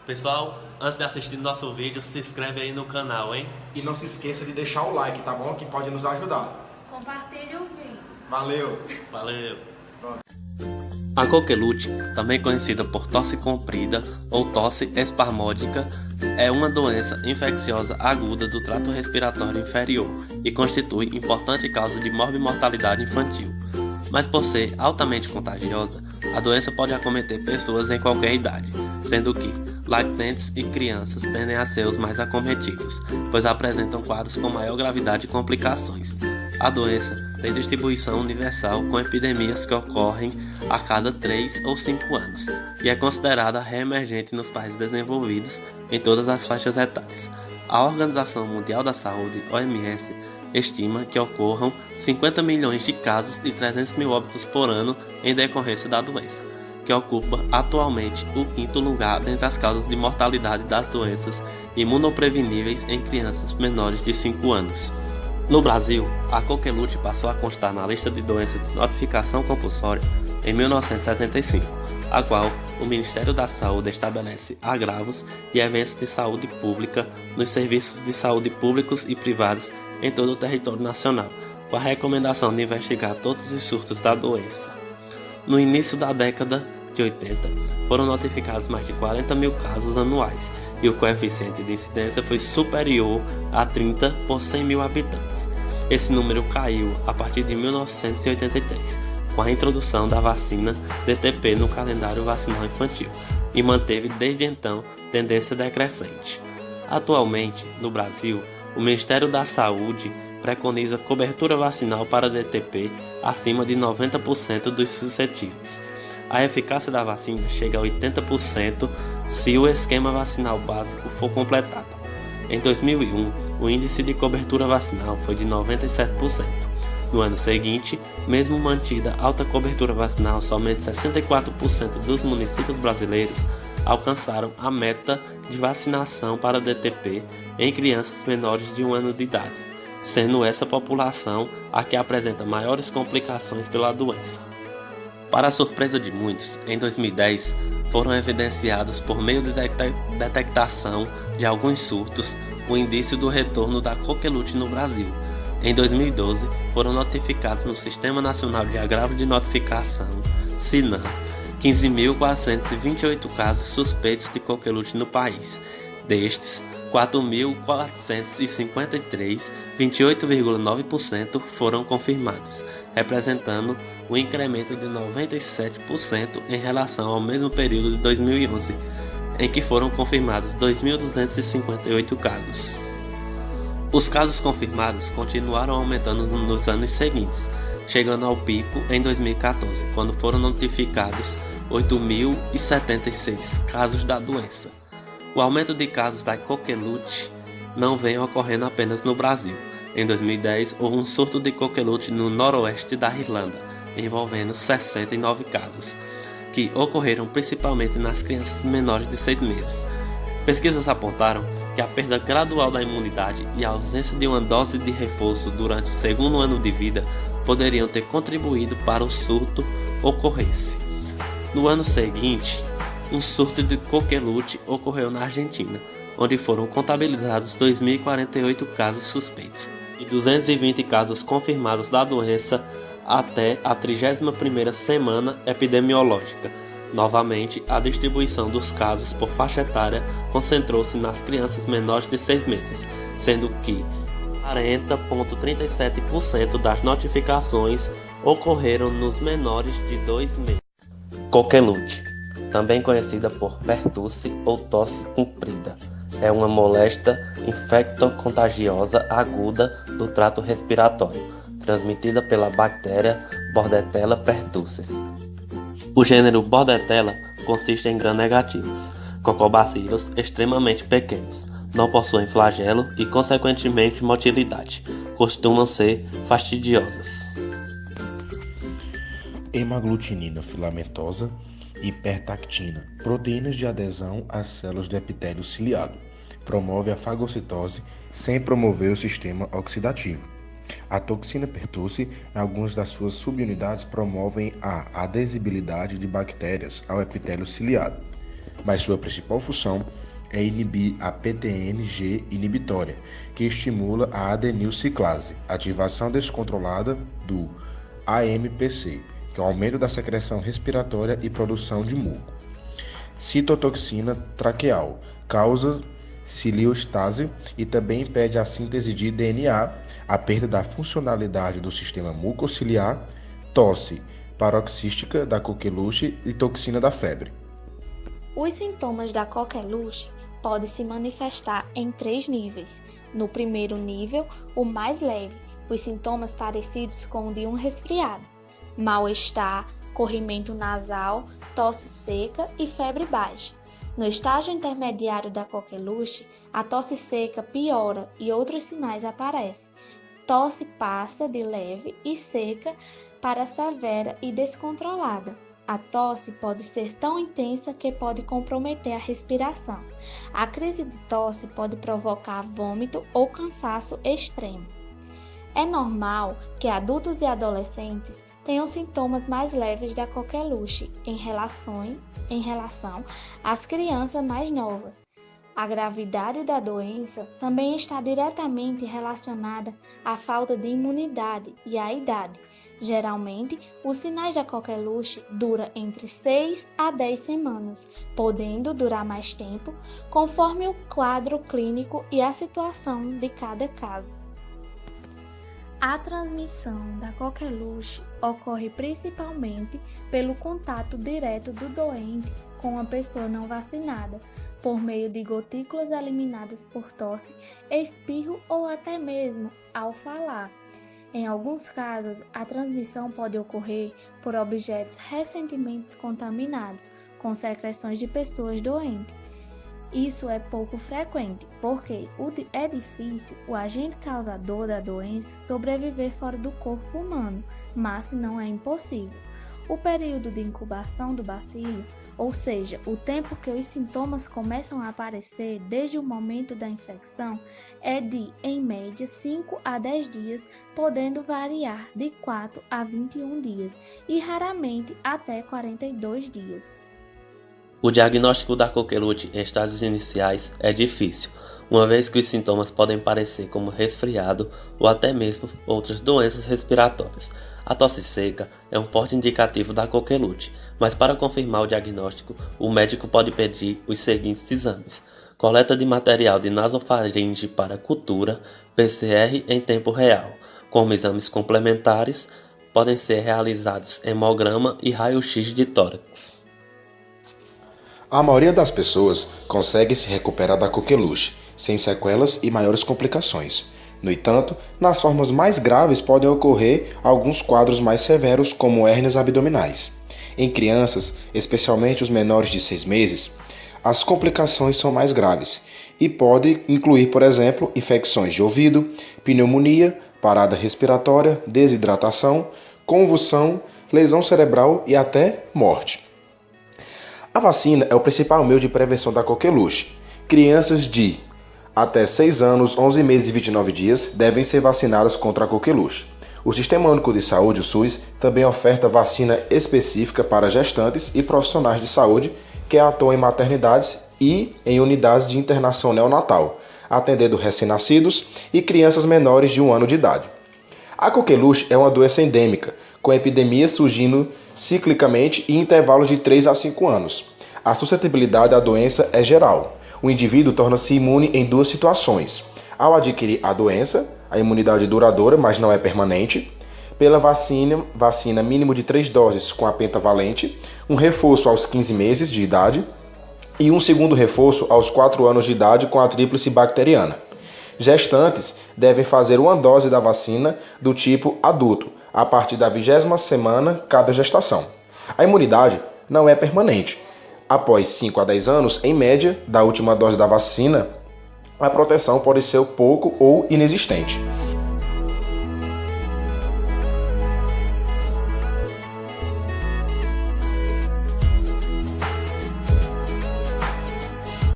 Pessoal, antes de assistir nosso vídeo, se inscreve aí no canal, hein? E não se esqueça de deixar o like, tá bom? Que pode nos ajudar. Compartilhe o vídeo. Valeu! Valeu! Pronto. A coqueluche, também conhecida por tosse comprida ou tosse espasmódica, é uma doença infecciosa aguda do trato respiratório inferior e constitui importante causa de morbimortalidade infantil. Mas por ser altamente contagiosa, a doença pode acometer pessoas em qualquer idade, sendo que lactentes e crianças tendem a ser os mais acometidos, pois apresentam quadros com maior gravidade e complicações. A doença tem distribuição universal com epidemias que ocorrem a cada 3 ou 5 anos e é considerada reemergente nos países desenvolvidos em todas as faixas etárias. A Organização Mundial da Saúde, OMS, estima que ocorram 50 milhões de casos e 300 mil óbitos por ano em decorrência da doença, que ocupa atualmente o 5º lugar dentre as causas de mortalidade das doenças imunopreveníveis em crianças menores de 5 anos. No Brasil, a coqueluche passou a constar na lista de doenças de notificação compulsória em 1975, a qual o Ministério da Saúde estabelece agravos e eventos de saúde pública nos serviços de saúde públicos e privados em todo o território nacional, com a recomendação de investigar todos os surtos da doença. No início da década de 80, foram notificados mais de 40 mil casos anuais e o coeficiente de incidência foi superior a 30 por 100 mil habitantes. Esse número caiu a partir de 1983, com a introdução da vacina DTP no calendário vacinal infantil, e manteve desde então tendência decrescente. Atualmente, no Brasil, o Ministério da Saúde preconiza cobertura vacinal para DTP acima de 90% dos suscetíveis. A eficácia da vacina chega a 80% se o esquema vacinal básico for completado. Em 2001, o índice de cobertura vacinal foi de 97%. No ano seguinte, mesmo mantida alta cobertura vacinal, somente 64% dos municípios brasileiros alcançaram a meta de vacinação para DTP em crianças menores de 1 ano de idade, sendo essa população a que apresenta maiores complicações pela doença. Para a surpresa de muitos, em 2010 foram evidenciados por meio de detectação de alguns surtos o indício do retorno da coqueluche no Brasil. Em 2012 foram notificados no Sistema Nacional de Agravo de Notificação, SINAM, 15.428 casos suspeitos de coqueluche no país. Destes, 4.453, 28,9% foram confirmados, representando um incremento de 97% em relação ao mesmo período de 2011, em que foram confirmados 2.258 casos. Os casos confirmados continuaram aumentando nos anos seguintes, chegando ao pico em 2014, quando foram notificados 8.076 casos da doença. O aumento de casos da coqueluche não vem ocorrendo apenas no Brasil. Em 2010, houve um surto de coqueluche no noroeste da Irlanda, envolvendo 69 casos, que ocorreram principalmente nas crianças menores de 6 meses. Pesquisas apontaram que a perda gradual da imunidade e a ausência de uma dose de reforço durante o 2º ano de vida poderiam ter contribuído para o surto ocorresse. No ano seguinte, um surto de coqueluche ocorreu na Argentina, onde foram contabilizados 2.048 casos suspeitos e 220 casos confirmados da doença até a 31ª semana epidemiológica. Novamente, a distribuição dos casos por faixa etária concentrou-se nas crianças menores de 6 meses, sendo que 40,37% das notificações ocorreram nos menores de 2 meses. Coqueluche, também conhecida por pertusse ou tosse comprida, é uma moléstia infectocontagiosa aguda do trato respiratório, transmitida pela bactéria Bordetella pertussis. O gênero Bordetella consiste em gram-negativos, cocobacilos extremamente pequenos, não possuem flagelo e, consequentemente, motilidade. Costumam ser fastidiosas. Hemaglutinina filamentosa e hipertactina, proteínas de adesão às células do epitélio ciliado. Promove a fagocitose sem promover o sistema oxidativo. A toxina pertussis, em algumas das suas subunidades, promovem a adesibilidade de bactérias ao epitélio ciliado. mas sua principal função é inibir a PTNG inibitória, que estimula a adenilciclase, ativação descontrolada do AMPC, que é o aumento da secreção respiratória e produção de muco. Citotoxina traqueal, causa ciliostase e também impede a síntese de DNA, a perda da funcionalidade do sistema mucociliar, tosse paroxística da coqueluche e toxina da febre. Os sintomas da coqueluche podem se manifestar em 3 níveis. No primeiro nível, o mais leve, os sintomas parecidos com o de um resfriado, mal-estar, corrimento nasal, tosse seca e febre baixa. No estágio intermediário da coqueluche, a tosse seca piora e outros sinais aparecem. Tosse passa de leve e seca para severa e descontrolada. A tosse pode ser tão intensa que pode comprometer a respiração. A crise de tosse pode provocar vômito ou cansaço extremo. É normal que adultos e adolescentes tenham sintomas mais leves da coqueluche em relação às crianças mais novas. A gravidade da doença também está diretamente relacionada à falta de imunidade e à idade. Geralmente, os sinais da coqueluche duram entre 6 a 10 semanas, podendo durar mais tempo, conforme o quadro clínico e a situação de cada caso. A transmissão da coqueluche ocorre principalmente pelo contato direto do doente com a pessoa não vacinada, por meio de gotículas eliminadas por tosse, espirro ou até mesmo ao falar. Em alguns casos, a transmissão pode ocorrer por objetos recentemente contaminados, com secreções de pessoas doentes. Isso é pouco frequente, porque é difícil o agente causador da doença sobreviver fora do corpo humano, mas não é impossível. O período de incubação do bacilo, ou seja, o tempo que os sintomas começam a aparecer desde o momento da infecção, é de, em média, 5 a 10 dias, podendo variar de 4 a 21 dias e raramente até 42 dias. O diagnóstico da coqueluche em estágios iniciais é difícil, uma vez que os sintomas podem parecer como resfriado ou até mesmo outras doenças respiratórias. A tosse seca é um forte indicativo da coqueluche, mas para confirmar o diagnóstico, o médico pode pedir os seguintes exames: coleta de material de nasofaringe para cultura, PCR em tempo real. Como exames complementares, podem ser realizados hemograma e raio-x de tórax. A maioria das pessoas consegue se recuperar da coqueluche, sem sequelas e maiores complicações. No entanto, nas formas mais graves podem ocorrer alguns quadros mais severos, como hérnias abdominais. Em crianças, especialmente os menores de 6 meses, as complicações são mais graves e pode incluir, por exemplo, infecções de ouvido, pneumonia, parada respiratória, desidratação, convulsão, lesão cerebral e até morte. A vacina é o principal meio de prevenção da coqueluche. Crianças de até 6 anos, 11 meses e 29 dias devem ser vacinadas contra a coqueluche. O Sistema Único de Saúde, o SUS, também oferta vacina específica para gestantes e profissionais de saúde que atuam em maternidades e em unidades de internação neonatal, atendendo recém-nascidos e crianças menores de 1 ano de idade. A coqueluche é uma doença endêmica, com epidemias surgindo ciclicamente em intervalos de 3 a 5 anos. A suscetibilidade à doença é geral. O indivíduo torna-se imune em 2 situações: ao adquirir a doença, a imunidade duradoura, mas não é permanente, pela vacina mínimo de 3 doses com a pentavalente, um reforço aos 15 meses de idade e um segundo reforço aos 4 anos de idade com a tríplice bacteriana. Gestantes devem fazer 1 dose da vacina do tipo adulto, a partir da 20ª semana cada gestação. A imunidade não é permanente. Após 5 a 10 anos, em média, da última dose da vacina, a proteção pode ser pouco ou inexistente.